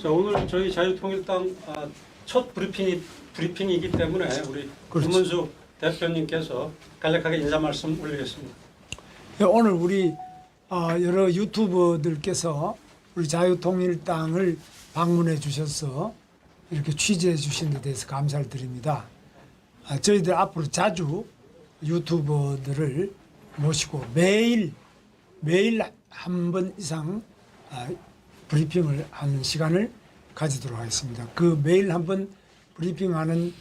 자, 오늘 저희 자유통일당 첫 브리핑이기 때문에 우리 그렇죠. 김문수 대표님께서 간략하게 인사 말씀 올리겠습니다. 예, 오늘 우리 여러 유튜버들께서 우리 자유통일당을 방문해 주셔서 이렇게 취재해 주신 데 대해서 감사를 드립니다. 저희들 앞으로 자주 유튜버들을 모시고 매일 한 번 이상 브리핑을 하는 시간을 가지도록 하겠습니다. 그 매일 한 번 브리핑하는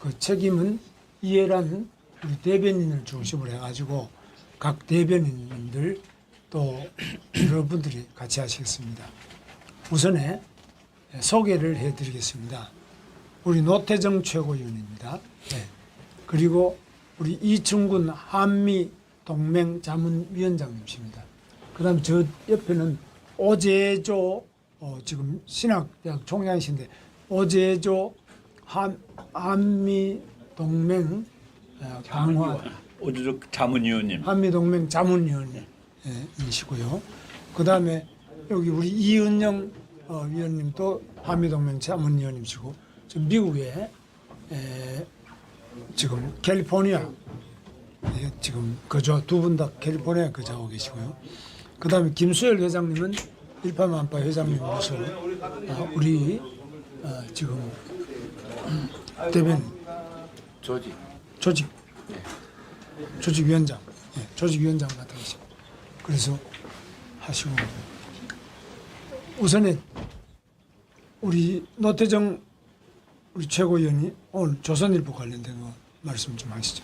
그 책임은 이해란 우리 대변인을 중심으로 해가지고 각 대변인들 또 여러분들이 같이 하시겠습니다. 우선에 소개를 해드리겠습니다. 우리 노태정 최고위원입니다. 네. 그리고 우리 이충군 한미동맹 자문위원장님이십니다. 그 다음 저 옆에는 오재조 지금 신학대학 총장이신데 오재조 한미동맹 강화 오주적 자문위원님. 한미동맹 자문위원이시고요. 그 다음에 여기 우리 이은영 위원님도 한미동맹 자문위원님이시고 지금 미국에 지금 캘리포니아 지금 거주 두 분 다 캘리포니아 거주하고 계시고요. 그 다음에 김수열 회장님은 일파만파 회장님으로서 우리 지금 대변 조직위원장 조직위원장 맡아 계시고 그래서 하시고 우선에 우리 노태정 우리 최고위원이 오늘 조선일보 관련된 거 말씀 좀 하시죠.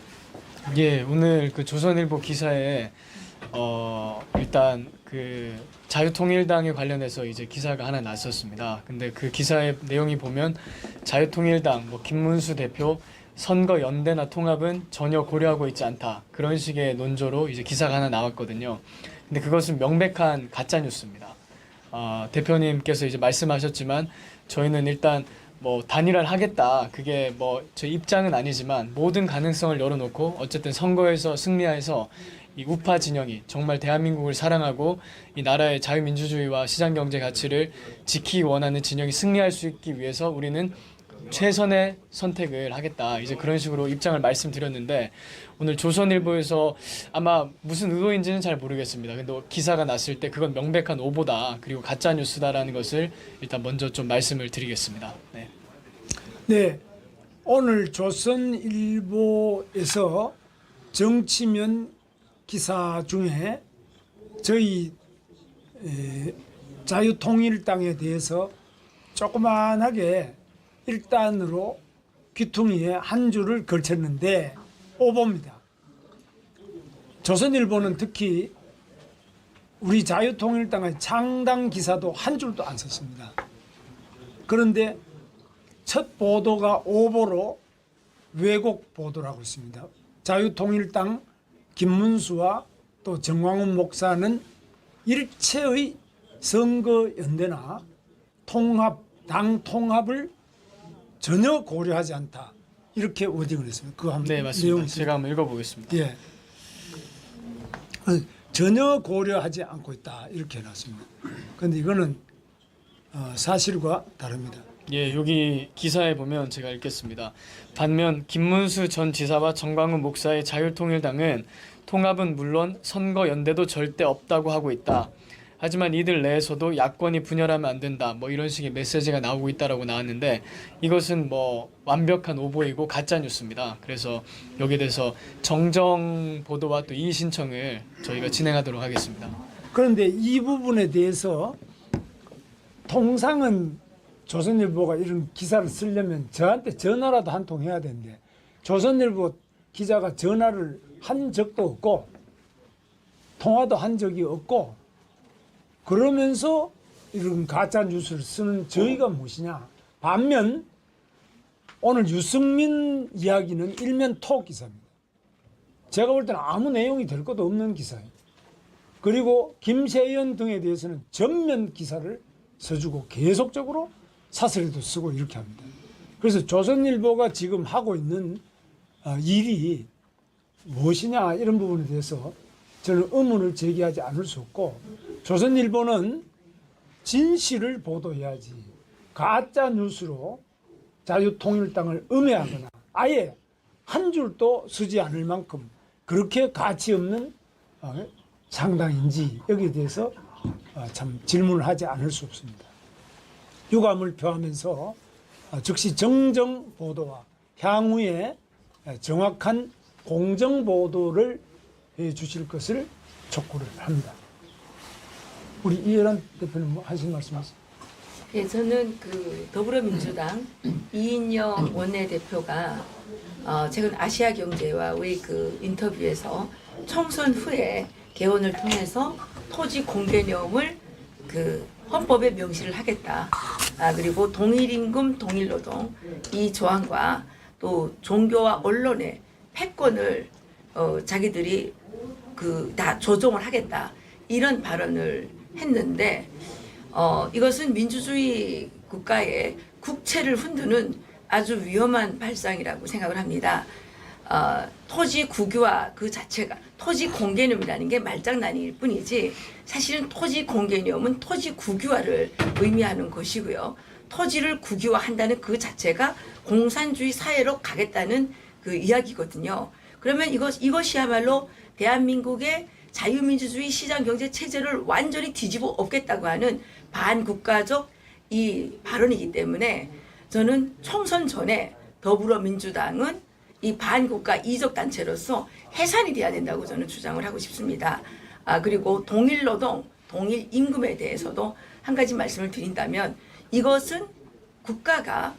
예, 오늘 그 조선일보 기사에 일단 그 자유통일당에 관련해서 이제 기사가 하나 났었습니다. 근데 그 기사의 내용이 보면 자유통일당 김문수 대표 선거 연대나 통합은 전혀 고려하고 있지 않다. 그런 식의 논조로 이제 기사가 하나 나왔거든요. 근데 그것은 명백한 가짜 뉴스입니다. 대표님께서 이제 말씀하셨지만 저희는 일단 단일화를 하겠다. 그게 저희 입장은 아니지만 모든 가능성을 열어놓고 어쨌든 선거에서 승리해서 이 우파 진영이 정말 대한민국을 사랑하고 이 나라의 자유민주주의와 시장경제 가치를 지키기 원하는 진영이 승리할 수 있기 위해서 우리는 최선의 선택을 하겠다. 이제 그런 식으로 입장을 말씀드렸는데 오늘 조선일보에서 아마 무슨 의도인지는 잘 모르겠습니다. 근데 기사가 났을 때 그건 명백한 오보다 그리고 가짜 뉴스다라는 것을 일단 먼저 좀 말씀을 드리겠습니다. 네. 네, 오늘 조선일보에서 정치면 기사 중에 저희 자유통일당에 대해서 조그만하게 1단으로 귀퉁이에 한 줄을 걸쳤는데 오보입니다. 조선일보는 특히 우리 자유통일당의 창당 기사도 한 줄도 안 썼습니다. 그런데 첫 보도가 오보로 왜곡 보도를 하고 있습니다. 자유통일당 김문수와 또 정광훈 목사는 일체의 선거연대나 당 통합을 전혀 고려하지 않다. 이렇게 워딩을 했습니다. 그거 한번 네, 맞습니다. 제가 한번 읽어보겠습니다. 예. 전혀 고려하지 않고 있다. 이렇게 해놨습니다. 그런데 이거는 사실과 다릅니다. 예, 여기 기사에 보면 제가 읽겠습니다. 반면 김문수 전 지사와 정광훈 목사의 자유통일당은 통합은 물론 선거연대도 절대 없다고 하고 있다. 하지만 이들 내에서도 야권이 분열하면 안 된다. 이런 식의 메시지가 나오고 있다라고 나왔는데 이것은 완벽한 오보이고 가짜 뉴스입니다. 그래서 여기에 대해서 정정 보도와 또 이의 신청을 저희가 진행하도록 하겠습니다. 그런데 이 부분에 대해서 통상은 조선일보가 이런 기사를 쓰려면 저한테 전화라도 한 통 해야 되는데 조선일보 기자가 전화를 한 적도 없고 통화도 한 적이 없고 그러면서 이런 가짜 뉴스를 쓰는 저희가 무엇이냐. 반면 오늘 유승민 이야기는 일면 톡 기사입니다. 제가 볼 때는 아무 내용이 될 것도 없는 기사예요. 그리고 김세연 등에 대해서는 전면 기사를 써주고 계속적으로 사설에도 쓰고 이렇게 합니다. 그래서 조선일보가 지금 하고 있는 일이 무엇이냐 이런 부분에 대해서 저는 의문을 제기하지 않을 수 없고 조선일보는 진실을 보도해야지 가짜 뉴스로 자유통일당을 음해하거나 아예 한 줄도 쓰지 않을 만큼 그렇게 가치 없는 상당인지 여기에 대해서 참 질문을 하지 않을 수 없습니다. 유감을 표하면서 즉시 정정 보도와 향후에 정확한 공정 보도를 해 주실 것을 촉구를 합니다. 우리 이해란 대표님 뭐 하실 말씀 있으세요? 예, 저는 그 더불어민주당 이인영 원내대표가 최근 아시아경제와 웨이크 인터뷰에서 총선 후에 개헌을 통해서 토지 공개념을 그 헌법에 명시를 하겠다. 그리고 동일임금, 동일노동 이 조항과 또 종교와 언론의 패권을 자기들이 그 다 조정을 하겠다. 이런 발언을 했는데 이것은 민주주의 국가의 국채를 흔드는 아주 위험한 발상이라고 생각을 합니다. 토지 국유화 그 자체가 토지 공개념이라는 게 말장난일 뿐이지 사실은 토지 공개념은 토지 국유화를 의미하는 것이고요. 토지를 국유화한다는 그 자체가 공산주의 사회로 가겠다는 그 이야기거든요. 그러면 이것이야말로 대한민국의 자유민주주의 시장경제 체제를 완전히 뒤집어 엎겠다고 하는 반국가적 이 발언이기 때문에 저는 총선 전에 더불어민주당은 이 반국가 이적단체로서 해산이 돼야 된다고 저는 주장을 하고 싶습니다. 그리고 동일노동, 동일임금에 대해서도 한 가지 말씀을 드린다면 이것은 국가가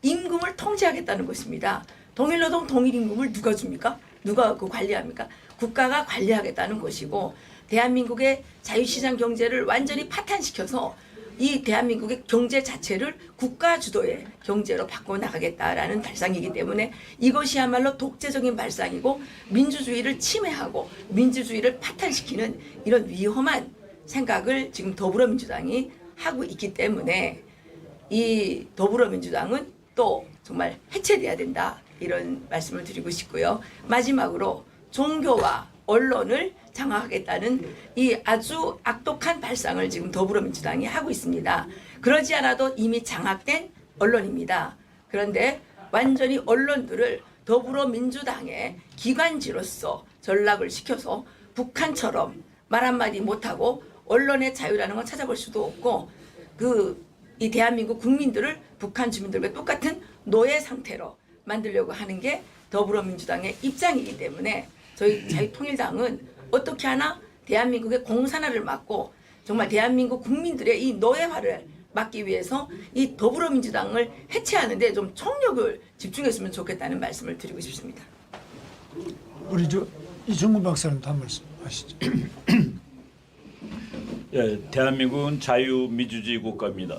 임금을 통제하겠다는 것입니다. 동일노동, 동일임금을 누가 줍니까? 누가 그 관리합니까? 국가가 관리하겠다는 것이고 대한민국의 자유시장 경제를 완전히 파탄시켜서 이 대한민국의 경제 자체를 국가 주도의 경제로 바꿔나가겠다라는 발상이기 때문에 이것이야말로 독재적인 발상이고 민주주의를 침해하고 민주주의를 파탄시키는 이런 위험한 생각을 지금 더불어민주당이 하고 있기 때문에 이 더불어민주당은 또 정말 해체돼야 된다 이런 말씀을 드리고 싶고요. 마지막으로 종교와 언론을 장악하겠다는 이 아주 악독한 발상을 지금 더불어민주당이 하고 있습니다. 그러지 않아도 이미 장악된 언론입니다. 그런데 완전히 언론들을 더불어민주당의 기관지로서 전락을 시켜서 북한처럼 말 한마디 못하고 언론의 자유라는 건 찾아볼 수도 없고 이 대한민국 국민들을 북한 주민들과 똑같은 노예 상태로 만들려고 하는 게 더불어민주당의 입장이기 때문에 저희 자유통일당은 어떻게 하나 대한민국의 공산화를 막고 정말 대한민국 국민들의 이 노예화를 막기 위해서 이 더불어민주당을 해체하는 데 좀 총력을 집중했으면 좋겠다는 말씀을 드리고 싶습니다. 우리 이종근 박사님도 한 말씀 하시죠. 예, 대한민국은 자유민주주의 국가입니다.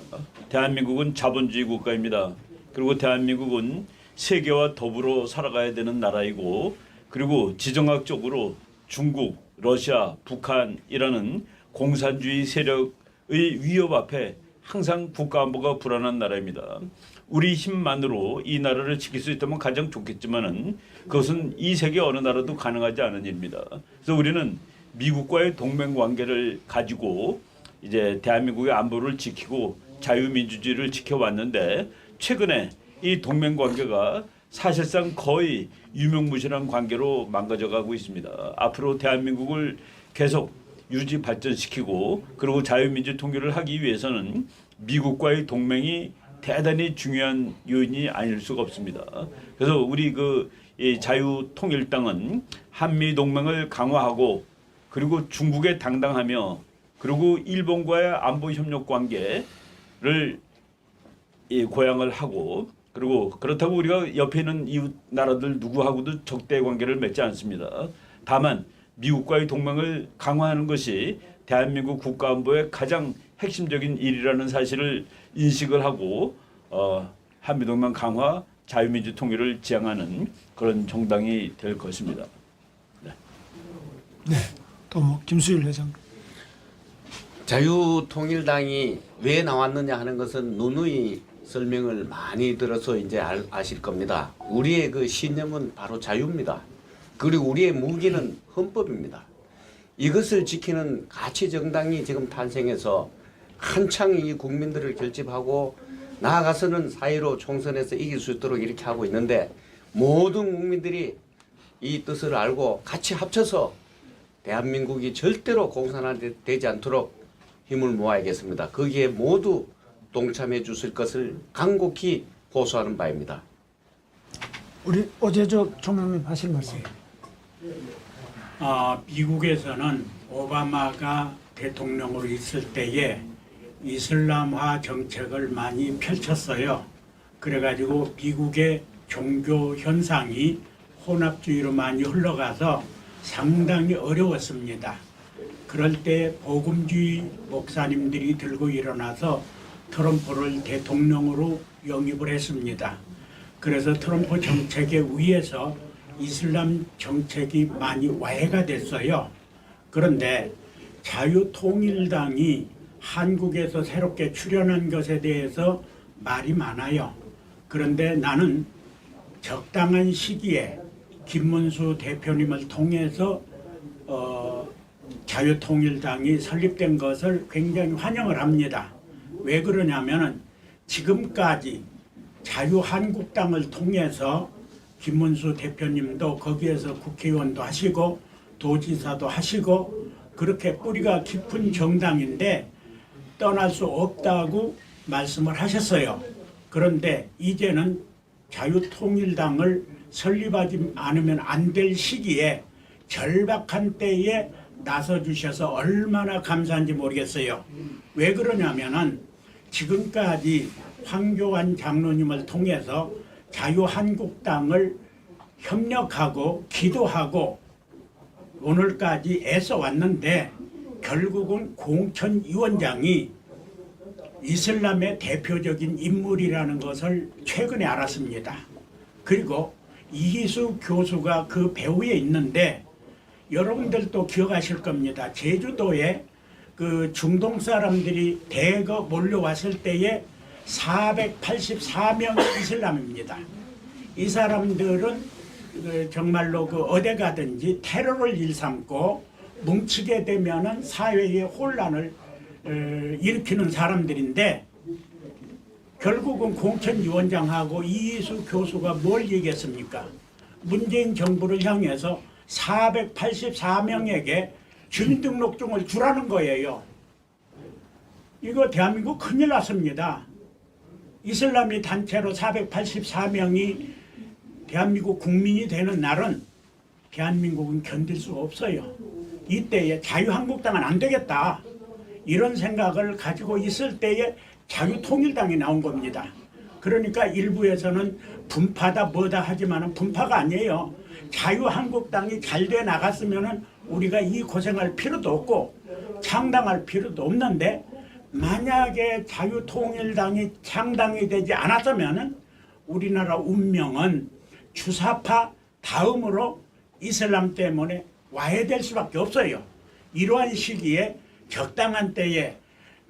대한민국은 자본주의 국가입니다. 그리고 대한민국은 세계와 더불어 살아가야 되는 나라이고 그리고 지정학적으로 중국, 러시아, 북한이라는 공산주의 세력의 위협 앞에 항상 국가안보가 불안한 나라입니다. 우리 힘만으로 이 나라를 지킬 수 있다면 가장 좋겠지만은 그것은 이 세계 어느 나라도 가능하지 않은 일입니다. 그래서 우리는 미국과의 동맹 관계를 가지고 이제 대한민국의 안보를 지키고 자유민주주의를 지켜왔는데 최근에 이 동맹 관계가 사실상 거의 유명무실한 관계로 망가져가고 있습니다. 앞으로 대한민국을 계속 유지 발전시키고 그리고 자유민주 통일을 하기 위해서는 미국과의 동맹이 대단히 중요한 요인이 아닐 수가 없습니다. 그래서 우리 이 자유통일당은 한미 동맹을 강화하고 그리고 중국에 당당하며 그리고 일본과의 안보 협력 관계를 고양을 하고 그리고 그렇다고 우리가 옆에 있는 이웃 나라들 누구하고도 적대 관계를 맺지 않습니다. 다만 미국과의 동맹을 강화하는 것이 대한민국 국가안보의 가장 핵심적인 일이라는 사실을 인식을 하고 한미동맹 강화, 자유민주 통일을 지향하는 그런 정당이 될 것입니다. 네, 또 뭐 김수일 회장. 자유통일당이 왜 나왔느냐 하는 것은 누누이 설명을 많이 들어서 이제 아실 겁니다. 우리의 그 신념은 바로 자유입니다. 그리고 우리의 무기는 헌법입니다. 이것을 지키는 가치 정당이 지금 탄생해서 한창 이 국민들을 결집하고 나아가서는 4.15 총선에서 이길 수 있도록 이렇게 하고 있는데 모든 국민들이 이 뜻을 알고 같이 합쳐서 대한민국이 절대로 공산화되지 않도록 힘을 모아야겠습니다. 거기에 모두 동참해 주실 것을 간곡히 호소하는 바입니다. 우리 오재조 총장님 하실 말씀. 미국에서는 오바마가 대통령으로 있을 때에 이슬람화 정책을 많이 펼쳤어요. 그래가지고 미국의 종교 현상이 혼합주의로 많이 흘러가서 상당히 어려웠습니다. 그럴 때 복음주의 목사님들이 들고 일어나서 트럼프를 대통령으로 영입을 했습니다. 그래서 트럼프 정책에 의해서 이슬람 정책이 많이 와해가 됐어요. 그런데 자유통일당이 한국에서 새롭게 출연한 것에 대해서 말이 많아요. 그런데 나는 적당한 시기에 김문수 대표님을 통해서 자유통일당이 설립된 것을 굉장히 환영을 합니다. 왜 그러냐면은 지금까지 자유한국당을 통해서 김문수 대표님도 거기에서 국회의원도 하시고 도지사도 하시고 그렇게 뿌리가 깊은 정당인데 떠날 수 없다고 말씀을 하셨어요. 그런데 이제는 자유통일당을 설립하지 않으면 안 될 시기에 절박한 때에 나서주셔서 얼마나 감사한지 모르겠어요. 왜 그러냐면은 지금까지 황교안 장로님을 통해서 자유한국당을 협력하고 기도하고 오늘까지 애써 왔는데 결국은 공천위원장이 이슬람의 대표적인 인물이라는 것을 최근에 알았습니다. 그리고 이희수 교수가 그 배후에 있는데 여러분들도 기억하실 겁니다. 제주도에 그 중동 사람들이 대거 몰려왔을 때에 484명 이슬람입니다. 이 사람들은 정말로 그 어디 가든지 테러를 일삼고 뭉치게 되면은 사회의 혼란을 일으키는 사람들인데 결국은 공천위원장하고 이희수 교수가 뭘 얘기했습니까? 문재인 정부를 향해서 484명에게 주민등록증을 주라는 거예요. 이거 대한민국 큰일 났습니다. 이슬람이 단체로 484명이 대한민국 국민이 되는 날은 대한민국은 견딜 수 없어요. 이때에 자유한국당은 안 되겠다. 이런 생각을 가지고 있을 때에 자유통일당이 나온 겁니다. 그러니까 일부에서는 분파다 뭐다 하지만 분파가 아니에요. 자유한국당이 잘 돼 나갔으면 우리가 이 고생할 필요도 없고 창당할 필요도 없는데 만약에 자유통일당이 창당이 되지 않았으면 우리나라 운명은 주사파 다음으로 이슬람 때문에 와해될 수밖에 없어요. 이러한 시기에 적당한 때에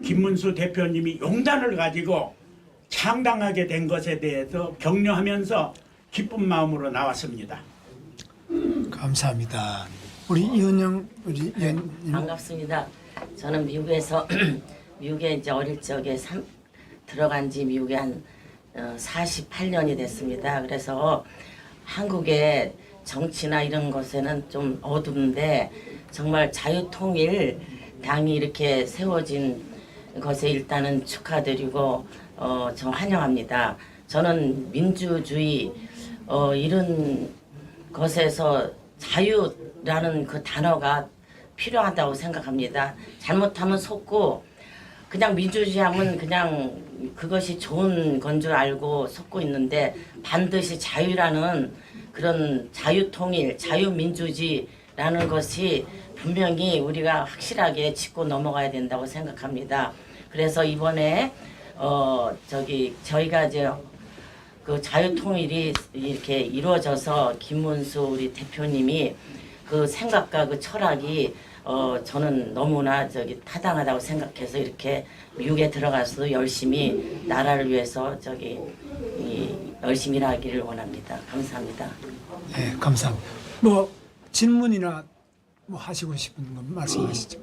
김문수 대표님이 용단을 가지고 창당하게 된 것에 대해서 격려하면서 기쁜 마음으로 나왔습니다. 감사합니다. 우리 이은영 우리 의원님. 반갑습니다. 저는 미국에서 미국에 이제 어릴 적에 들어간 지 미국에 한 48년이 됐습니다. 그래서 한국의 정치나 이런 것에는 좀 어둡는데 정말 자유통일당이 이렇게 세워진 것에 일단은 축하드리고 저 환영합니다. 저는 민주주의 이런 것에서 자유라는 그 단어가 필요하다고 생각합니다. 잘못하면 속고 그냥 민주주의하면 그냥 그것이 좋은 건 줄 알고 속고 있는데 반드시 자유라는 그런 자유통일, 자유민주주의라는 것이 분명히 우리가 확실하게 짚고 넘어가야 된다고 생각합니다. 그래서 이번에 저희가 이제 그 자유통일이 이렇게 이루어져서 김문수 우리 대표님이 그 생각과 그 철학이 저는 너무나 타당하다고 생각해서 이렇게 미국에 들어가서 열심히 나라를 위해서 열심히 일하기를 원합니다. 감사합니다. 네, 감사합니다. 뭐 질문이나 뭐 하시고 싶은 거 말씀하시죠.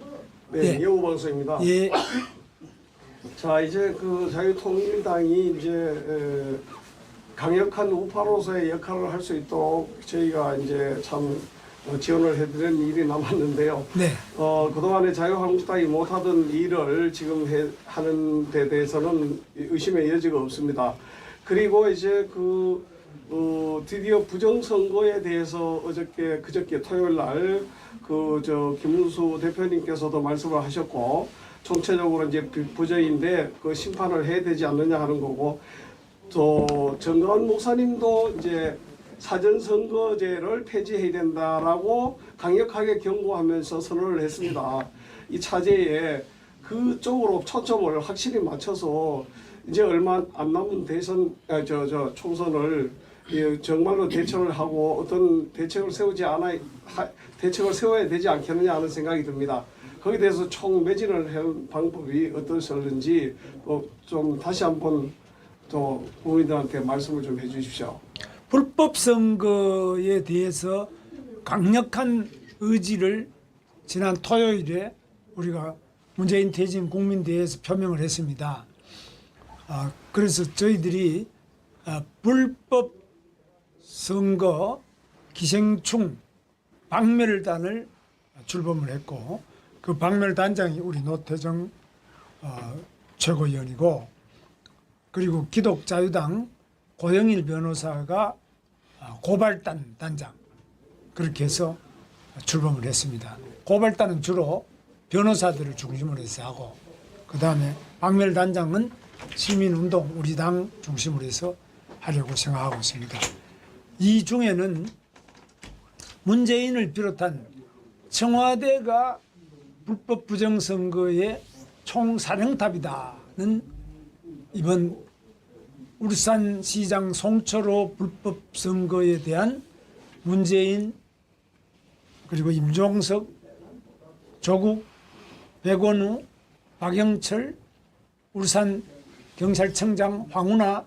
네, 예우 방송입니다. 예. 자, 이제 그 자유통일당이 이제 강력한 우파로서의 역할을 할 수 있도록 저희가 이제 참 지원을 해드리는 일이 남았는데요. 네. 그동안에 자유한국당이 못하던 일을 지금 하는 데 대해서는 의심의 여지가 없습니다. 그리고 이제 드디어 부정선거에 대해서 그저께 토요일 날 김문수 대표님께서도 말씀을 하셨고, 총체적으로 이제 부정인데 그 심판을 해야 되지 않느냐 하는 거고, 또 정가은 목사님도 이제 사전선거제를 폐지해야 된다라고 강력하게 경고하면서 선언을 했습니다. 이 차제에 그쪽으로 초점을 확실히 맞춰서 이제 얼마 안 남은 총선을 정말로 대처를 하고 어떤 대책을 세워야 되지 않겠느냐 하는 생각이 듭니다. 거기에 대해서 총 매진을 할 방법이 어떠셨는지 좀 다시 한번 또 국민들한테 말씀을 좀 해주십시오. 불법 선거에 대해서 강력한 의지를 지난 토요일에 우리가 문재인 퇴진 국민대회에서 표명을 했습니다. 그래서 저희들이 불법 선거 기생충 박멸단을 출범을 했고, 그 박멸단장이 우리 노태정 최고위원이고, 그리고 기독자유당 고영일 변호사가 고발단 단장, 그렇게 해서 출범을 했습니다. 고발단은 주로 변호사들을 중심으로 해서 하고, 그 다음에 박멸단장은 시민운동 우리 당 중심으로 해서 하려고 생각하고 있습니다. 이 중에는 문재인을 비롯한 청와대가 불법 부정선거의 총사령탑이다는 이번 울산시장 송철호 불법 선거에 대한 문재인, 그리고 임종석, 조국, 백원우, 박영철, 울산 경찰청장 황운하,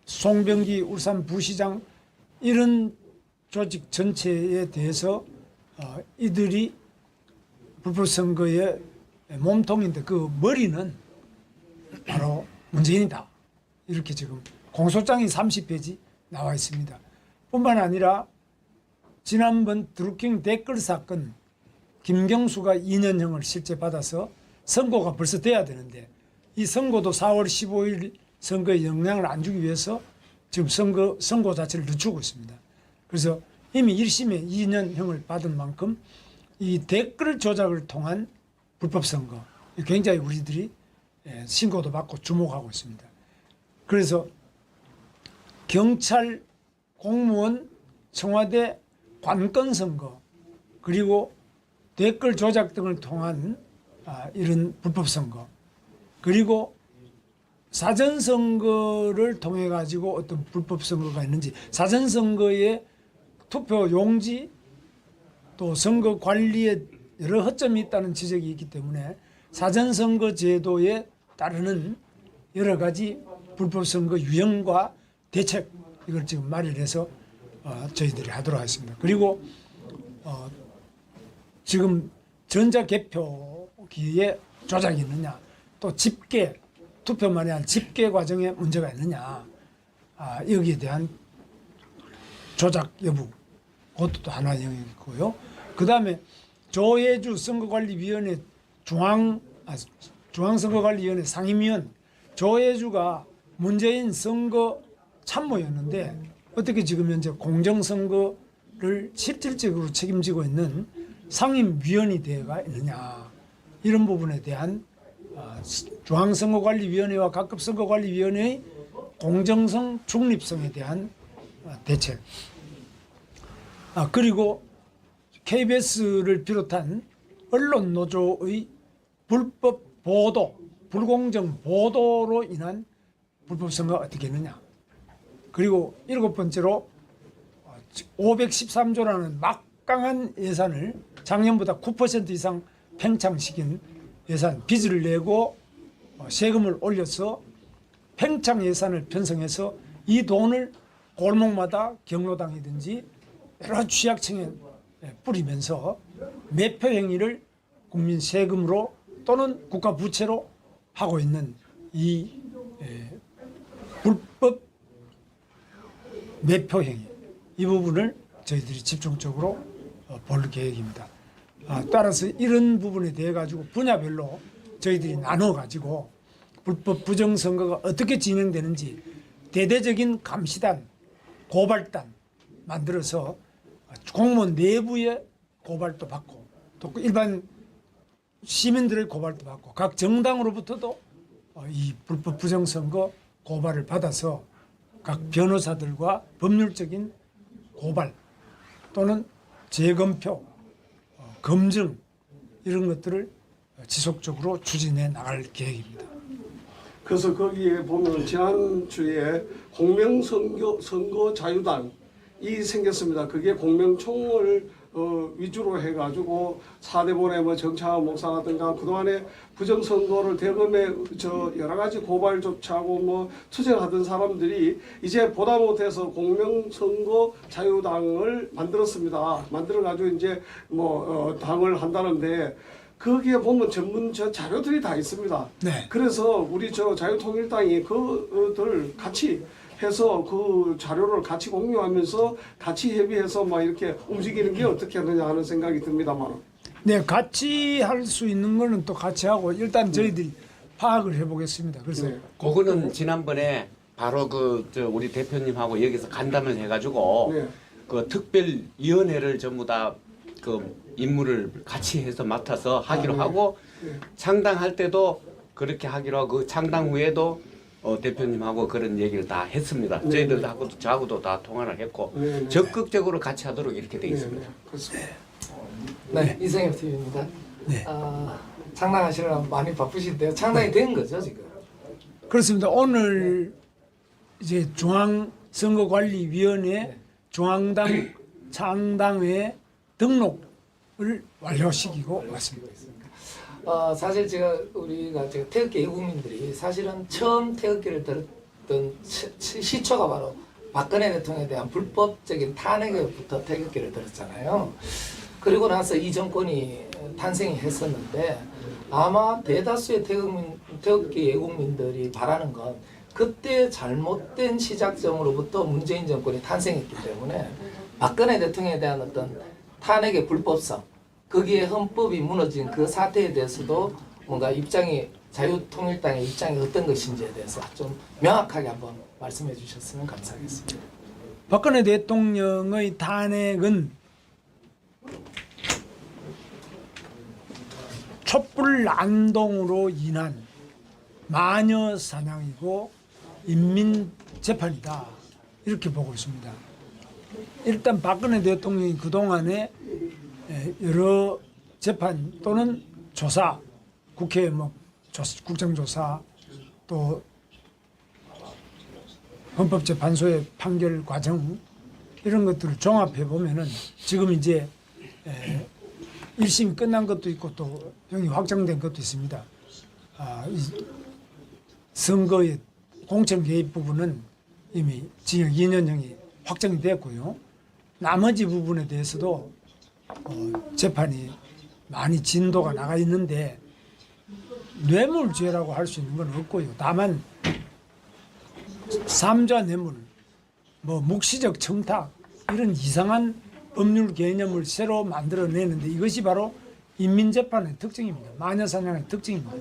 송병기 울산 부시장, 이런 조직 전체에 대해서 이들이 불법 선거의 몸통인데 그 머리는 바로 문재인이다. 이렇게 지금 공소장이 30페이지 나와 있습니다. 뿐만 아니라 지난번 드루킹 댓글 사건, 김경수가 2년형을 실제 받아서 선고가 벌써 돼야 되는데, 이 선고도 4월 15일 선거에 영향을 안 주기 위해서 지금 선고 자체를 늦추고 있습니다. 그래서 이미 1심에 2년형을 받은 만큼 이 댓글 조작을 통한 불법 선거, 굉장히 우리들이 신고도 받고 주목하고 있습니다. 그래서 경찰, 공무원, 청와대 관건 선거, 그리고 댓글 조작 등을 통한 이런 불법 선거, 그리고 사전선거를 통해 가지고 어떤 불법 선거가 있는지, 사전선거에 투표 용지 또 선거 관리에 여러 허점이 있다는 지적이 있기 때문에 사전선거 제도에 따르는 여러 가지 불법 선거 유형과 대책, 이걸 지금 마련해서 저희들이 하도록 하겠습니다. 그리고 지금 전자개표기에 조작이 있느냐, 또 집계, 투표만이 아니라 집계 과정에 문제가 있느냐, 여기에 대한 조작 여부, 그것도 또 하나의 영역이고요. 그 다음에 조혜주 선거관리위원회 중앙선거관리위원회 상임위원 조혜주가 문재인 선거 참모였는데 어떻게 지금 현재 공정선거를 실질적으로 책임지고 있는 상임위원이 되어가 있느냐, 이런 부분에 대한 중앙선거관리위원회와 각급선거관리위원회의 공정성, 중립성에 대한 대책, 그리고 KBS를 비롯한 언론 노조의 불법 보도, 불공정 보도로 인한 불법 선거가 어떻게 했느냐, 그리고 7번째로 513조라는 막강한 예산을 작년보다 9% 이상 팽창시킨 예산, 빚을 내고 세금을 올려서 팽창 예산을 편성해서 이 돈을 골목마다 경로당이든지 여러 취약층에 뿌리면서 매표 행위를 국민 세금으로 또는 국가 부채로 하고 있는 이 불법 매표 행위 이 부분을 저희들이 집중적으로 볼 계획입니다. 따라서 이런 부분에 대해 가지고 분야별로 저희들이 나눠 가지고 불법 부정선거가 어떻게 진행되는지 대대적인 감시단, 고발단 만들어서 공무원 내부의 고발도 받고 또 일반 시민들의 고발도 받고 각 정당으로부터도 이 불법 부정선거 고발을 받아서 각 변호사들과 법률적인 고발 또는 재검표, 검증 이런 것들을 지속적으로 추진해 나갈 계획입니다. 그래서 거기에 보면 지난주에 공명선거 자유당이 생겼습니다. 그게 공명총을 위주로 해가지고 사대본의 뭐 정창환 목사라든가 그동안에 부정선거를 대검에 여러 가지 고발 조치하고 뭐 투쟁하던 사람들이 이제 보다 못해서 공명선거 자유당을 만들었습니다. 만들어가지고 이제 당을 한다는데 거기에 보면 전문 자료들이 다 있습니다. 네. 그래서 우리 자유통일당이 그들 같이 해서 그 자료를 같이 공유하면서 같이 협의해서 막 이렇게 움직이는 게 어떻게 하느냐 하는 생각이 듭니다만. 네, 같이 할 수 있는 거는 또 같이 하고 일단 저희들이 파악을 해보겠습니다. 그래서 네. 그거는 지난번에 바로 우리 대표님하고 여기서 간담을 해가지고 네. 그 특별위원회를 전부 다 그 임무를 같이 해서 맡아서 하기로 네. 하고 네. 창당할 때도 그렇게 하기로 하고 그 창당 후에도 대표님하고 그런 얘기를 다 했습니다. 네. 저희들하고도 저하고도 다 통화를 했고 네. 적극적으로 같이 하도록 이렇게 되어 있습니다. 그렇습니다. 네, 이성엽 TV입니다. 네. 창당하시느라 많이 바쁘신데요. 창당이 된 거죠 지금? 그렇습니다. 오늘 이제 중앙선거관리위원회 중앙당 창당회 등록을 완료시키고 왔습니다. 사실 우리가 태극기 애국민들이 사실은 처음 태극기를 들었던 시초가 바로 박근혜 대통령에 대한 불법적인 탄핵에부터 태극기를 들었잖아요. 그리고 나서 이 정권이 탄생이 했었는데 아마 대다수의 태극기 애국민들이 바라는 건 그때 잘못된 시작점으로부터 문재인 정권이 탄생했기 때문에 박근혜 대통령에 대한 어떤 탄핵의 불법성, 거기에 헌법이 무너진 그 사태에 대해서도 뭔가 자유통일당의 입장이 어떤 것인지에 대해서 좀 명확하게 한번 말씀해 주셨으면 감사하겠습니다. 박근혜 대통령의 탄핵은 촛불 난동으로 인한 마녀 사냥이고 인민 재판이다 이렇게 보고 있습니다. 일단 박근혜 대통령이 그동안에 여러 재판 또는 조사, 국회 국정조사 또 헌법재판소의 판결 과정 이런 것들을 종합해 보면은 지금 이제 1심이 끝난 것도 있고 또 형이 확정된 것도 있습니다. 이 선거의 공천 개입 부분은 이미 징역 2년형이 확정이 됐고요. 나머지 부분에 대해서도 재판이 많이 진도가 나가 있는데 뇌물죄라고 할 수 있는 건 없고요. 다만 삼좌 뇌물, 묵시적 청탁 이런 이상한 법률 개념을 새로 만들어내는데 이것이 바로 인민재판의 특징입니다. 마녀사냥의 특징입니다.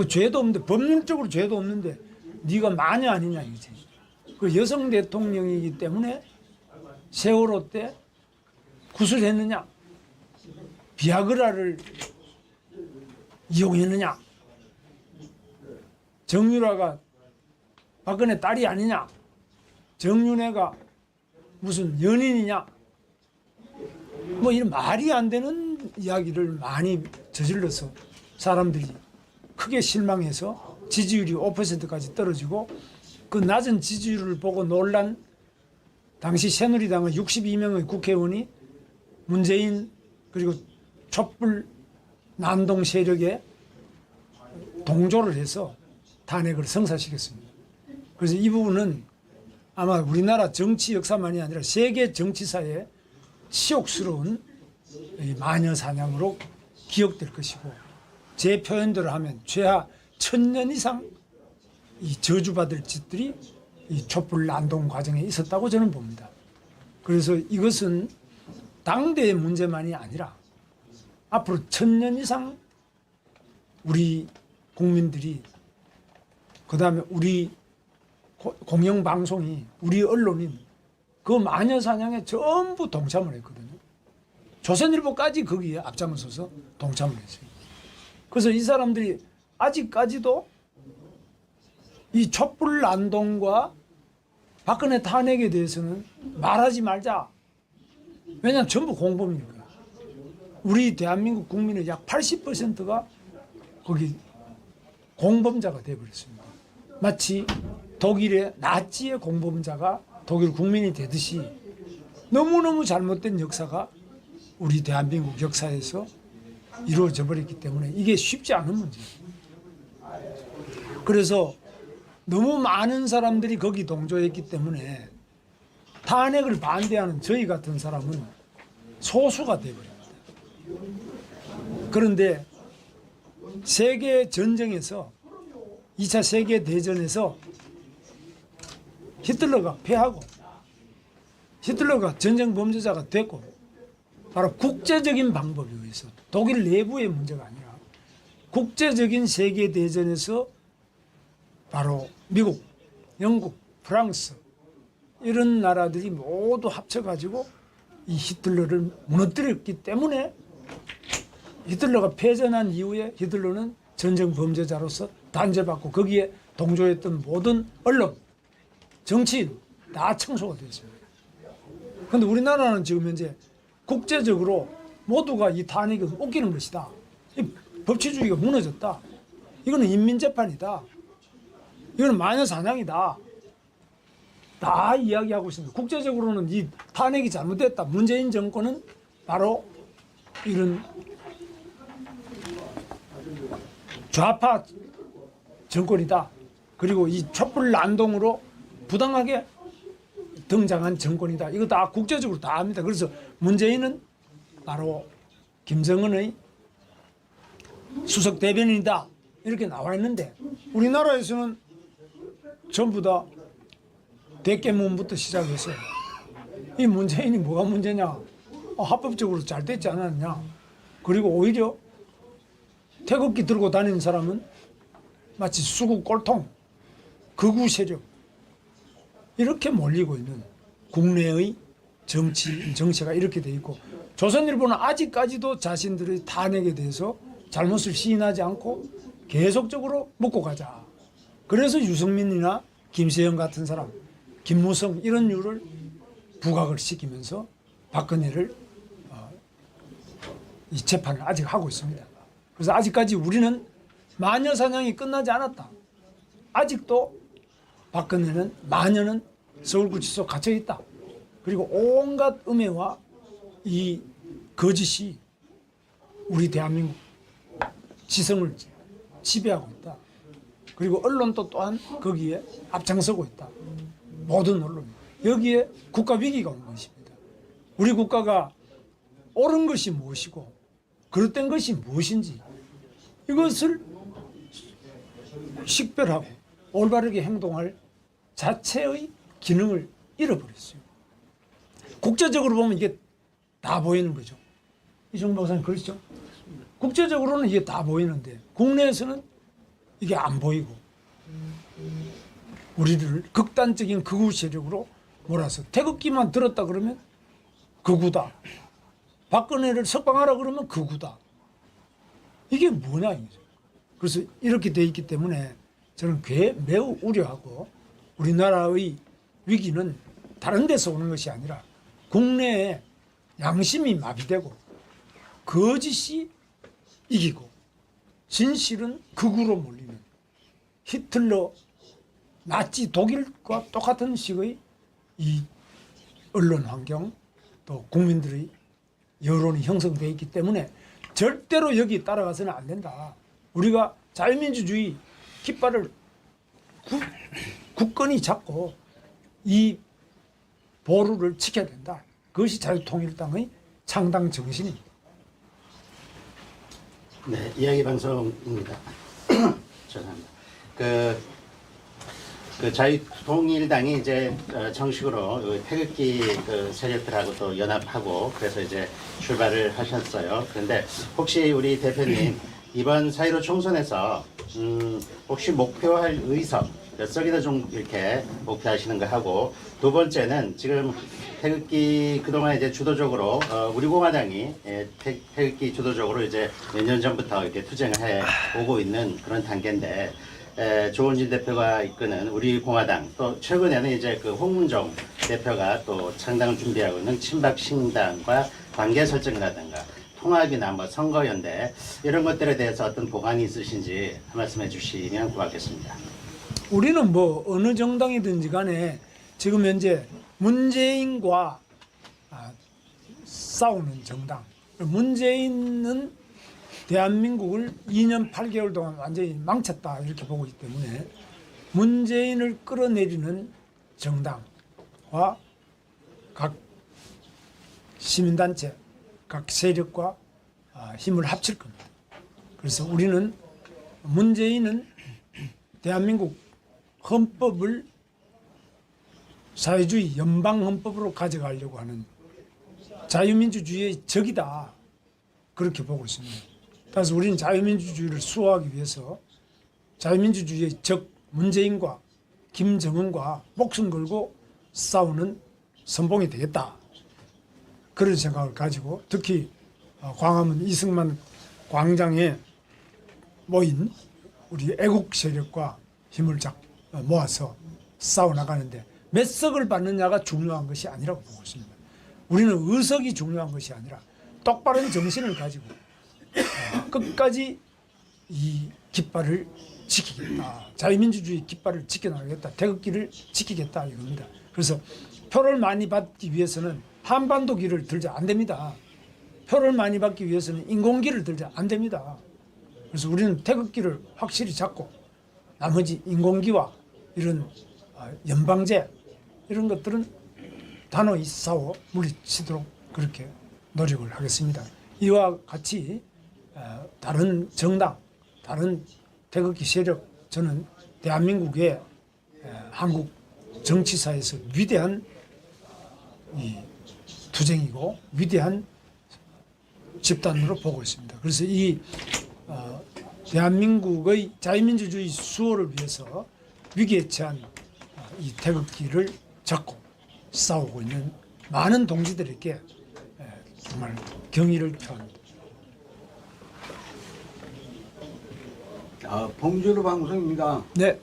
죄도 없는데 법률적으로 죄도 없는데 네가 마녀 아니냐 이거지. 그 여성 대통령이기 때문에 세월호 때 구술했느냐, 비아그라를 이용했느냐, 정유라가 박근혜 딸이 아니냐, 정윤회가 무슨 연인이냐, 이런 말이 안 되는 이야기를 많이 저질러서 사람들이 크게 실망해서 지지율이 5%까지 떨어지고 그 낮은 지지율을 보고 놀란 당시 새누리당의 62명의 국회의원이 문재인 그리고 촛불 난동 세력에 동조를 해서 탄핵을 성사시켰습니다. 그래서 이 부분은 아마 우리나라 정치 역사만이 아니라 세계 정치사에 치욕스러운 마녀 사냥으로 기억될 것이고 제 표현대로 하면 1000년 이상 이 저주받을 짓들이 이 촛불 난동 과정에 있었다고 저는 봅니다. 그래서 이것은 당대의 문제만이 아니라 앞으로 1000년 이상 우리 국민들이 그다음에 우리 공영방송이 우리 언론인 그 마녀 사냥에 전부 동참을 했거든요. 조선일보까지 거기에 앞장서서 동참을 했어요. 그래서 이 사람들이 아직까지도 이 촛불 난동과 박근혜 탄핵에 대해서는 말하지 말자. 왜냐하면 전부 공범이니까. 우리 대한민국 국민의 약 80%가 거기 공범자가 되어버렸습니다. 마치 독일의 나치의 공범자가 독일 국민이 되듯이 너무너무 잘못된 역사가 우리 대한민국 역사에서 이루어져 버렸기 때문에 이게 쉽지 않은 문제예요. 그래서 너무 많은 사람들이 거기 동조했기 때문에 탄핵을 반대하는 저희 같은 사람은 소수가 되어버립니다. 그런데 세계 전쟁에서 2차 세계 대전에서 히틀러가 패하고 히틀러가 전쟁 범죄자가 됐고 바로 국제적인 방법에 의해서 독일 내부의 문제가 아니라 국제적인 세계 대전에서 바로 미국, 영국, 프랑스 이런 나라들이 모두 합쳐가지고 이 히틀러를 무너뜨렸기 때문에 히틀러가 패전한 이후에 히틀러는 전쟁 범죄자로서 단죄받고 거기에 동조했던 모든 언론, 정치인 다 청소가 됐습니다. 그런데 우리나라는 지금 현재 국제적으로 모두가 이 탄핵이 웃기는 것이다. 이 법치주의가 무너졌다. 이거는 인민재판이다. 이거는 마녀사냥이다. 다 이야기하고 있습니다. 국제적으로는 이 탄핵이 잘못됐다. 문재인 정권은 바로 이런 좌파 정권이다. 그리고 이 촛불 난동으로 부당하게 등장한 정권이다. 이거 다 국제적으로 다 압니다. 그래서 문재인은 바로 김정은의 수석 대변인이다. 이렇게 나와 있는데 우리나라에서는 전부 다 대깨문부터 시작해서 이 문재인이 뭐가 문제냐. 합법적으로 잘 됐지 않았냐. 그리고 오히려 태극기 들고 다니는 사람은 마치 수구 꼴통, 극우 세력 이렇게 몰리고 있는 국내의 정치가 이렇게 돼 있고 조선일보는 아직까지도 자신들의 탄핵에 대해서 잘못을 시인하지 않고 계속적으로 묻고 가자. 그래서 유승민이나 김세영 같은 사람, 김무성 이런 류를 부각을 시키면서 박근혜를 이 재판을 아직 하고 있습니다. 그래서 아직까지 우리는 마녀사냥이 끝나지 않았다. 아직도 박근혜는 마녀는 서울구치소 갇혀 있다. 그리고 온갖 음해와 이 거짓이 우리 대한민국 지성을 지배하고 있다. 그리고 언론도 또한 거기에 앞장서고 있다. 모든 언론. 여기에 국가 위기가 온 것입니다. 우리 국가가 옳은 것이 무엇이고 그릇된 것이 무엇인지 이것을 식별하고 올바르게 행동할 자체의 기능을 잃어버렸어요. 국제적으로 보면 이게 다 보이는 거죠. 이종범 박사님 그렇죠? 국제적으로는 이게 다 보이는데 국내에서는 이게 안 보이고 우리를 극단적인 극우 세력으로 몰아서 태극기만 들었다 그러면 극우다. 박근혜를 석방하라 그러면 극우다. 이게 뭐냐 이거죠. 그래서 이렇게 돼 있기 때문에 저는 매우 우려하고 우리나라의 위기는 다른 데서 오는 것이 아니라 국내에 양심이 마비되고 거짓이 이기고 진실은 극우로 몰리는 히틀러 나치 독일과 똑같은 식의 이 언론 환경 또 국민들의 여론이 형성되어 있기 때문에 절대로 여기 따라가서는 안 된다. 우리가 자유민주주의 깃발을 굳건히 잡고 이 보루를 지켜야 된다. 그것이 자유통일당의 창당 정신입니다. 네, 이야기 방송입니다. 죄송합니다. 그 자유통일당이 이제 정식으로 태극기 그 세력들하고 또 연합하고 그래서 이제 출발을 하셨어요. 그런데 혹시 우리 대표님 이번 4.15 총선에서 혹시 목표할 의석 몇 석이나 좀 이렇게 목표하시는 거 하고, 두 번째는 지금 태극기 그동안 이제 주도적으로 우리 공화당이 태극기 주도적으로 이제 몇 년 전부터 이렇게 투쟁을 해 오고 있는 그런 단계인데, 조은진 대표가 이끄는 우리 공화당, 또 최근에는 이제 그 홍문종 대표가 또 창당을 준비하고 있는 친박신당과 관계 설정이라든가 통합이나 뭐 선거연대 이런 것들에 대해서 어떤 보관이 있으신지 한 말씀해 주시면 고맙겠습니다. 우리는 뭐 어느 정당이든지 간에 지금 현재 문재인과 싸우는 정당. 문재인은 대한민국을 2년 8개월 동안 완전히 망쳤다 이렇게 보고 있기 때문에 문재인을 끌어내리는 정당과 각 시민단체, 각 세력과 힘을 합칠 겁니다. 그래서 우리는 문재인은 대한민국 헌법을 사회주의 연방헌법으로 가져가려고 하는 자유민주주의의 적이다. 그렇게 보고 있습니다. 그래서 우리는 자유민주주의를 수호하기 위해서 자유민주주의의 적 문재인과 김정은과 목숨 걸고 싸우는 선봉이 되겠다. 그런 생각을 가지고 특히 광화문 이승만 광장에 모인 우리 애국 세력과 힘을 모아서 싸워나가는데 몇 석을 받느냐가 중요한 것이 아니라고 보고 있습니다. 우리는 의석이 중요한 것이 아니라 똑바른 정신을 가지고 끝까지 이 깃발을 지키겠다. 자유민주주의 깃발을 지켜나가겠다. 태극기를 지키겠다 이겁니다. 그래서 표를 많이 받기 위해서는 한반도기를 들자 안 됩니다. 표를 많이 받기 위해서는 인공기를 들자 안 됩니다. 그래서 우리는 태극기를 확실히 잡고 나머지 인공기와 이런 연방제 이런 것들은 단호히 싸워 물리치도록 그렇게 노력을 하겠습니다. 이와 같이 다른 정당, 다른 태극기 세력, 저는 대한민국의 한국 정치사에서 위대한 이 투쟁이고 위대한 집단으로 보고 있습니다. 그래서 이 대한민국의 자유민주주의 수호를 위해서 위기에 처한 이 태극기를 잡고 싸우고 있는 많은 동지들에게 정말 경의를 표합니다. 봉주루 방송입니다. 네.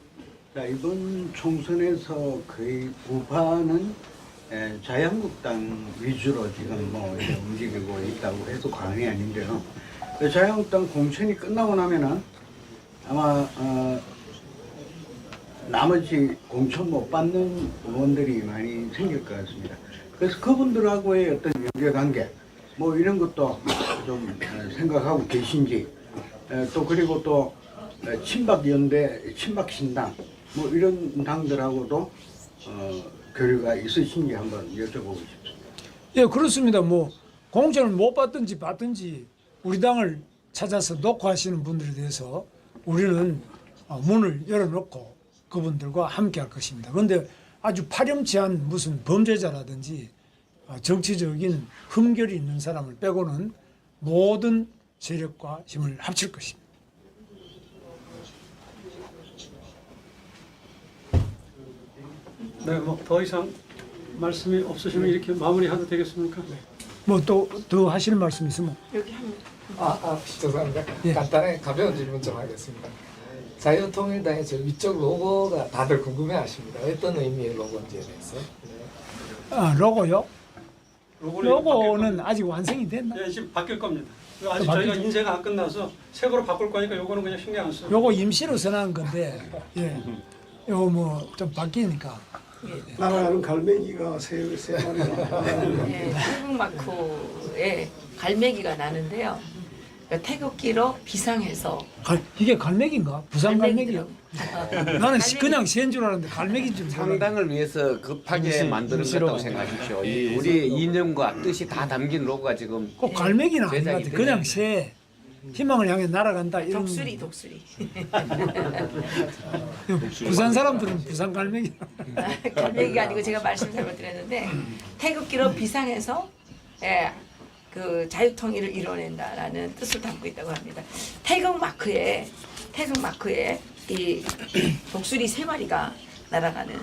자, 이번 총선에서 거의 우파는 자유한국당 위주로 지금 뭐 이렇게 움직이고 있다고 해도 과언이 아닌데요. 자유한국당 공천이 끝나고 나면은 아마 나머지 공천 못 받는 의원들이 많이 생길 것 같습니다. 그래서 그분들하고의 어떤 연계관계 뭐 이런 것도 좀 생각하고 계신지, 또 그리고 또 친박연대, 친박신당 뭐 이런 당들하고도 교류가 있으신지 한번 여쭤보고 싶습니다. 예, 그렇습니다. 뭐 공천을 못 받든지 받든지 우리 당을 찾아서 녹화하시는 분들에 대해서 우리는 문을 열어놓고 그분들과 함께할 것입니다. 그런데 아주 파렴치한 무슨 범죄자라든지 정치적인 흠결이 있는 사람을 빼고는 모든 세력과 힘을 합칠 것입니다. 네, 뭐 더 이상 말씀이 없으시면 이렇게 마무리해도 되겠습니까? 뭐 또 더 하시는 말씀 있으면 여기 한 죄송합니다. 예. 간단하게 가벼운 질문 좀 하겠습니다. 자유통일당의 저 위쪽 로고가 다들 궁금해하십니다. 어떤 의미의 로고인지에 대해서. 로고요? 로고는 바뀔 아직 완성이 됐나? 예, 지금 바뀔 겁니다. 아직 저희가 인쇄가 안 끝나서 새 거로 바꿀 거니까 요거는 그냥 신경 안 써요. 요거 임시로 선한 건데, 예, 요거 뭐 좀 바뀌니까. 나라는 갈매기가 세 마리나. 예, 태극 마크에 갈매기가 나는데요. 그러니까 태극기로 비상해서 이게 갈매기인가? 부산 갈매기요? 갈매기더라고요. 나는 그냥 새인 줄 알았는데 갈매기인 줄 몰랐네. 창당을 위해서 급하게 만드는 것다고 생각하십시오. 우리의 이념과 뜻이 다 담긴 로고가 지금 꼭 갈매기는 아닌 것 제작이 같아. 그냥 되는데. 새. 희망을 향해 날아간다 이런. 독수리. 부산 사람들은 부산 갈매기. 갈매기가 아니고 제가 말씀 잘못드렸는데 태극기로 비상해서 그 자유통일을 이뤄낸다라는 뜻을 담고 있다고 합니다. 태극 마크에 이 독수리 3마리가 날아가는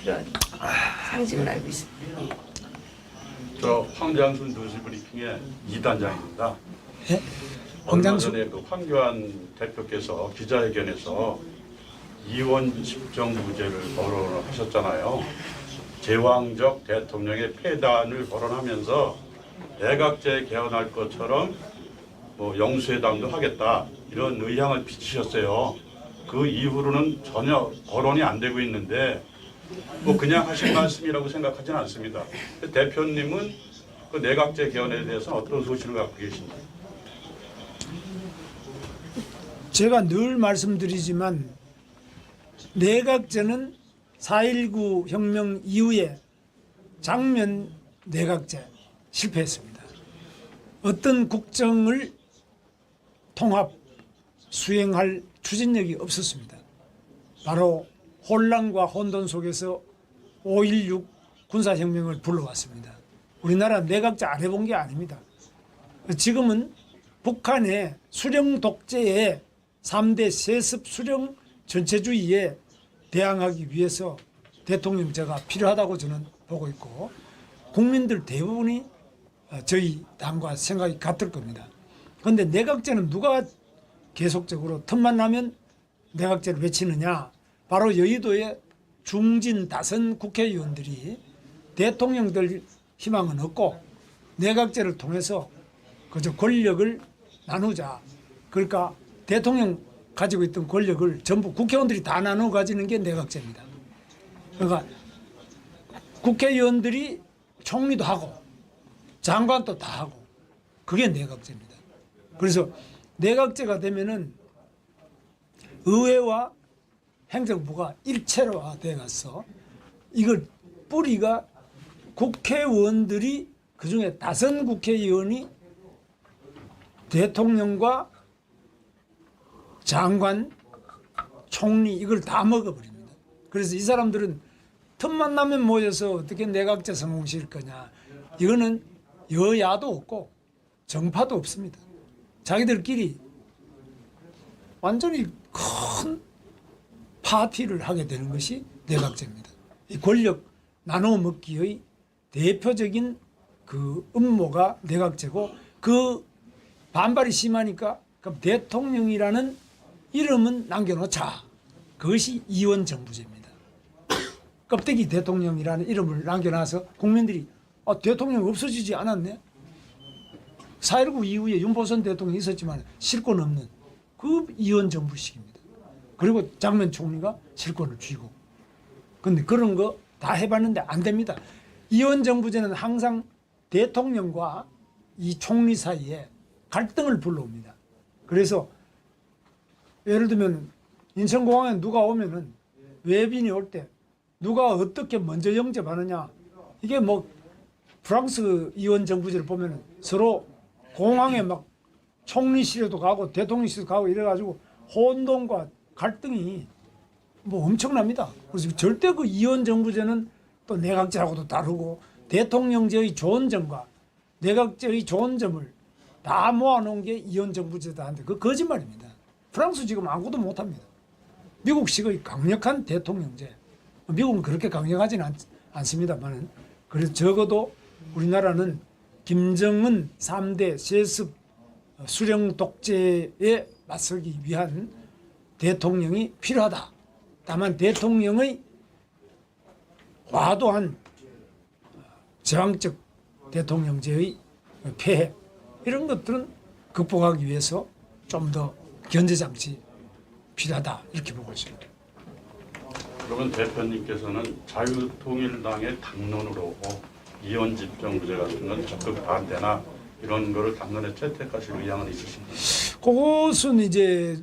그런 상징을 알고 있습니다. 저 황장순 도시 브리핑의 2단장입니다. 예? 얼마 황장순? 전에 그 황교안 대표께서 기자회견에서 이원 집정부제를 거론을 하셨잖아요. 제왕적 대통령의 폐단을 거론하면서 내각제 개헌할 것처럼 뭐 영수회담도 하겠다 이런 의향을 비치셨어요. 그 이후로는 전혀 거론이 안 되고 있는데 뭐 그냥 하신 말씀이라고 생각하지는 않습니다. 대표님은 그 내각제 개헌에 대해서 어떤 소신을 갖고 계신지? 제가 늘 말씀드리지만 내각제는 4.19 혁명 이후에 장면 내각제 실패했습니다. 어떤 국정을 통합 수행할 추진력이 없었습니다. 바로 혼란과 혼돈 속에서 5.16 군사혁명을 불러왔습니다. 우리나라 내각제 안 해본 게 아닙니다. 지금은 북한의 수령 독재의 3대 세습 수령 전체주의에 대항하기 위해서 대통령제가 필요하다고 저는 보고 있고 국민들 대부분이 저희 당과 생각이 같을 겁니다. 그런데 내각제는 누가 계속적으로 틈만 나면 내각제를 외치느냐? 바로 여의도의 중진 다선 국회의원들이 대통령들 희망은 없고 내각제를 통해서 그저 권력을 나누자. 그러니까 대통령 가지고 있던 권력을 전부 국회의원들이 다 나눠 가지는 게 내각제입니다. 그러니까 국회의원들이 총리도 하고 장관도 다 하고 그게 내각제입니다. 그래서 내각제가 되면은 의회와 행정부가 일체화돼 가서 이걸 뿌리가 국회의원들이 그중에 다선 국회의원이 대통령과 장관, 총리 이걸 다 먹어버립니다. 그래서 이 사람들은 틈만 나면 모여서 어떻게 내각제 성공시킬 거냐. 이거는 여야도 없고 정파도 없습니다. 자기들끼리 완전히 큰 파티를 하게 되는 것이 내각제입니다. 이 권력 나눠 먹기의 대표적인 그 음모가 내각제고 그 반발이 심하니까 그럼 대통령이라는 이름은 남겨놓자. 그것이 이원정부제입니다. 껍데기 대통령이라는 이름을 남겨놔서 국민들이 대통령 없어지지 않았네. 4.19 이후에 윤보선 대통령이 있었지만 실권 없는 그 이원정부식입니다. 그리고 장면 총리가 실권을 쥐고. 그런데 그런 거 다 해봤는데 안 됩니다. 이원정부제는 항상 대통령과 이 총리 사이에 갈등을 불러옵니다. 그래서 예를 들면 인천공항에 누가 오면은 외빈이 올 때 누가 어떻게 먼저 영접하느냐. 이게 뭐 프랑스 이원정부제를 보면은 서로 공항에 막 총리실에도 가고 대통령실에도 가고 이래가지고 혼돈과 갈등이 뭐 엄청납니다. 그래서 절대 그 이원정부제는 또 내각제하고도 다르고 대통령제의 좋은 점과 내각제의 좋은 점을 다 모아놓은 게 이원정부제다 한데 그 거짓말입니다. 프랑스 지금 아무것도 못합니다. 미국식의 강력한 대통령제. 미국은 그렇게 강력하지는 않습니다만 그래서 적어도 우리나라는 김정은 3대 세습 수령 독재에 맞서기 위한 대통령이 필요하다. 다만 대통령의 과도한 제왕적 대통령제의 폐해 이런 것들은 극복하기 위해서 좀 더 견제장치 필요하다 이렇게 보고 있습니다. 그러면 대표님께서는 자유통일당의 당론으로 이원집정부제 같은 건 적극 반대나 이런 거를 당론에 채택하실 의향은 있으십니까? 그것은 이제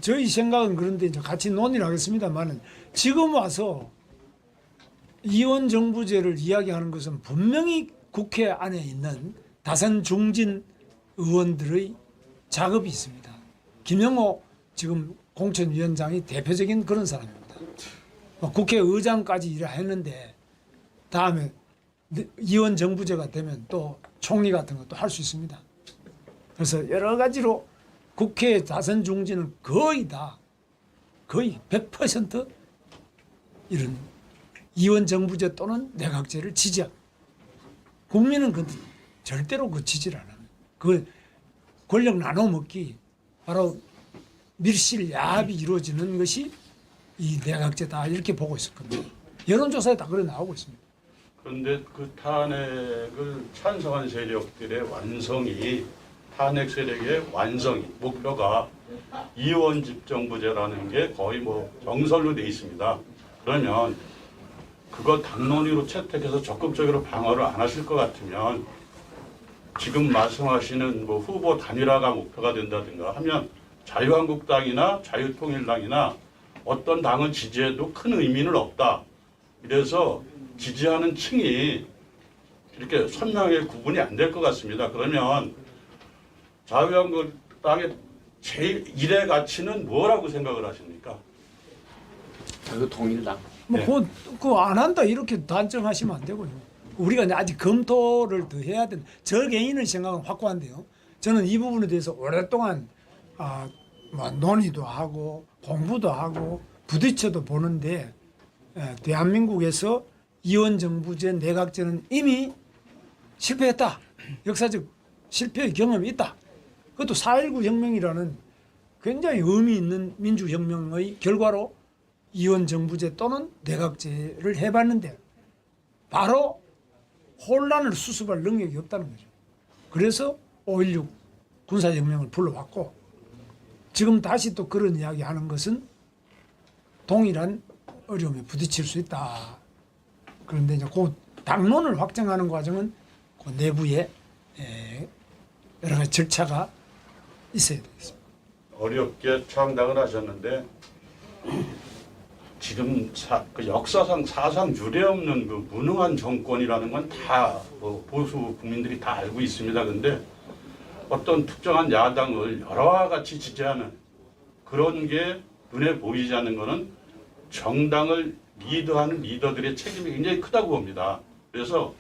저희 생각은 그런데 이제 같이 논의를 하겠습니다만은 지금 와서 이원정부제를 이야기하는 것은 분명히 국회 안에 있는 다선 중진 의원들의 작업이 있습니다. 김영호 지금 공천위원장이 대표적인 그런 사람입니다. 국회의장까지 일을 했는데 다음에 이원 정부제가 되면 또 총리 같은 것도 할 수 있습니다. 그래서 여러 가지로 국회 자선 중진은 거의 100% 이런 이원 정부제 또는 내각제를 지지합니다. 국민은 절대로 지지를 안 합니다. 그 권력 나눠 먹기 바로 밀실 야합이 이루어지는 것이 이 내각제다 이렇게 보고 있을 겁니다. 여론조사에 다 그래 나오고 있습니다. 그런데 그 탄핵을 찬성한 세력들의 완성이 탄핵 세력의 완성이 목표가 이원 집정부제라는 게 거의 뭐 정설로 돼 있습니다. 그러면 그거 당론으로 채택해서 적극적으로 방어를 안 하실 것 같으면 지금 말씀하시는 뭐 후보 단일화가 목표가 된다든가 하면 자유한국당이나 자유통일당이나 어떤 당을 지지해도 큰 의미는 없다. 이래서 지지하는 층이 이렇게 선명하게 구분이 안 될 것 같습니다. 그러면 자유한국당의 제1의 가치는 뭐라고 생각을 하십니까? 자유통일당. 뭐 그거 안 한다 이렇게 단정하시면 안 되고요. 우리가 이제 아직 검토를 더 해야 된다. 저 개인의 생각은 확고한데요. 저는 이 부분에 대해서 오랫동안 뭐 논의도 하고 공부도 하고 부딪혀도 보는데 대한민국에서 이원정부제 내각제는 이미 실패했다. 역사적 실패의 경험이 있다. 그것도 4.19 혁명이라는 굉장히 의미 있는 민주혁명의 결과로 이원정부제 또는 내각제를 해봤는데 바로 혼란을 수습할 능력이 없다는 거죠. 그래서 5.16 군사혁명을 불러왔고 지금 다시 또 그런 이야기 하는 것은 동일한 어려움에 부딪힐 수 있다. 그런데 이제 그 당론을 확정하는 과정은 그 내부에 여러 가지 절차가 있어야 되겠습니다. 어렵게 창당을 하셨는데 지금 그 역사상 사상 유례 없는 그 무능한 정권이라는 건 다 보수 국민들이 다 알고 있습니다. 근데 어떤 특정한 야당을 여러와 같이 지지하는 그런 게 눈에 보이지 않는 거는 정당을 리드하는 리더들의 책임이 굉장히 크다고 봅니다. 그래서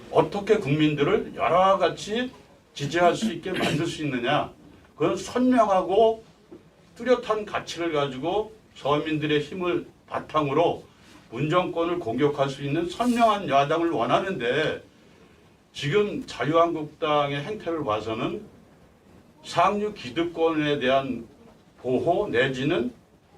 어떻게 국민들을 여러와 같이 지지할 수 있게 만들 수 있느냐, 그건 선명하고 뚜렷한 가치를 가지고 서민들의 힘을 바탕으로 문정권을 공격할 수 있는 선명한 야당을 원하는데 지금 자유한국당의 행태를 봐서는 상류 기득권에 대한 보호 내지는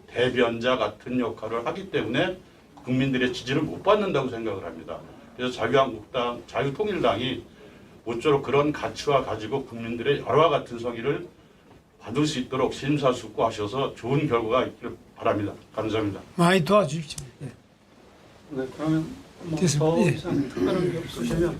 대변자 같은 역할을 하기 때문에 국민들의 지지를 못 받는다고 생각을 합니다. 그래서 자유한국당, 자유통일당이 모쪼록 그런 가치와 가지고 국민들의 여러와 같은 성의를 받을 수 있도록 심사숙고하셔서 좋은 결과가 있기를 바랍니다. 감사합니다. 많이 도와주십시오. 네, 그러면 됐습니다. 더 예. 이상 특별한 게 없으시면